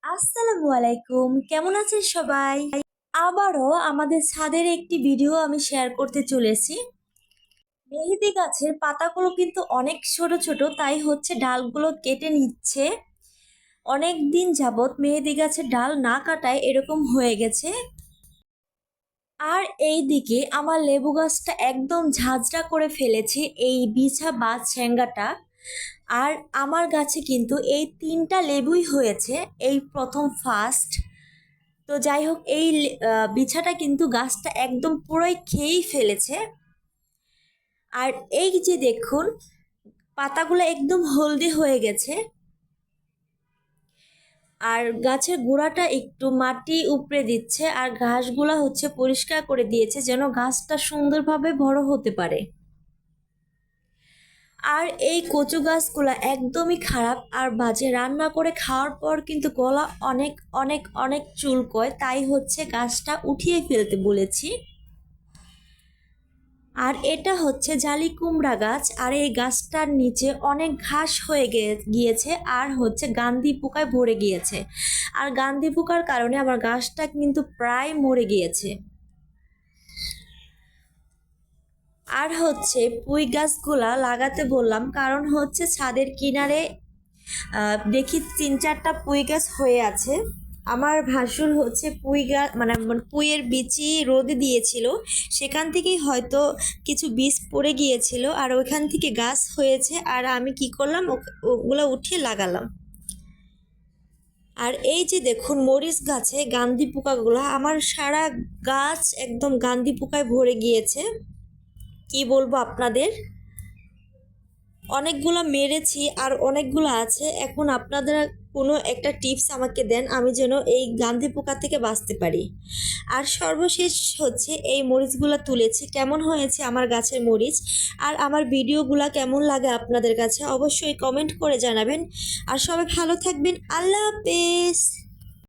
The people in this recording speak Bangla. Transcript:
আসসালামু আলাইকুম, কেমন আছেন সবাই? আবারও আমাদের ছাদের একটি ভিডিও আমি শেয়ার করতে চলেছি। মেহেদি গাছের পাতাগুলো কিন্তু অনেক ছোট ছোট, তাই হচ্ছে ডালগুলো কেটে নিচ্ছে। অনেক দিন যাবত মেহেদি গাছের ডাল না কাটায় এরকম হয়ে গেছে। আর এই দিকে আমার লেবু গাছটা একদম ঝাঁঝরা করে ফেলেছে এই বিছা বা ছ্যাঙ্গাটা। আর আমার গাছে কিন্তু এই তিনটা লেবুই হয়েছে, এই প্রথম ফার্স্ট। তো যাই হোক, এই বিছাটা কিন্তু গাছটা একদম পুরোই খেয়েই ফেলেছে। আর এই যে দেখুন, পাতাগুলো একদম হলদে হয়ে গেছে। আর গাছের গোড়াটা একটু মাটি উপড়ে দিচ্ছে, আর ঘাসগুলা হচ্ছে পরিষ্কার করে দিয়েছে যেন গাছটা সুন্দরভাবে বড় হতে পারে। আর এই কচু গাছগুলা একদমই খারাপ আর বাজে, রান্না করে খাওয়ার পর কিন্তু গলা অনেক অনেক অনেক চুলকয়, তাই হচ্ছে গাছটা উঠিয়ে ফেলতে বলেছি। আর এটা হচ্ছে জালি কুমড়া গাছ, আর এই গাছটার নিচে অনেক ঘাস হয়ে গিয়েছে, আর হচ্ছে গান্ধি পোকায় ভরে গিয়েছে। আর গান্ধি পোকার কারণে আমার গাছটা কিন্তু প্রায় মরে গিয়েছে। আর হচ্ছে পুঁই গাছগুলা লাগাতে বললাম, কারণ হচ্ছে ছাদের কিনারে দেখি 3-4টা পুঁই গাছ হয়ে আছে। আমার ভাসুর হচ্ছে পুঁই গাছ মানে পুঁইয়ের বিচি রোদে দিয়েছিল, সেখান থেকেই হয়তো কিছু বীজ পড়ে গিয়েছিল, আর ওইখান থেকে গাছ হয়েছে। আর আমি কি করলাম, ওগুলো উঠিয়ে লাগালাম। আর এই যে দেখুন, মরিচ গাছে গান্ধি পোকাগুলো, আমার সারা গাছ একদম গান্ধি পোকায় ভরে গিয়েছে। কি বলবো আপনাদের, অনেকগুলো মেরেছি আর অনেকগুলো আছে। এখন আপনারা কোনো একটা টিপস আমাকে দেন, আমি যেন এই গান্ধি পোকা থেকে বাঁচতে পারি। আর সর্বশেষ হচ্ছে এই মরিচগুলো তুলেছি, কেমন হয়েছে আমার গাছের মরিচ, আর আমার ভিডিওগুলো কেমন লাগে আপনাদের কাছে অবশ্যই কমেন্ট করে জানাবেন। আর সবাই ভালো থাকবেন, আল্লাহ হাফেজ।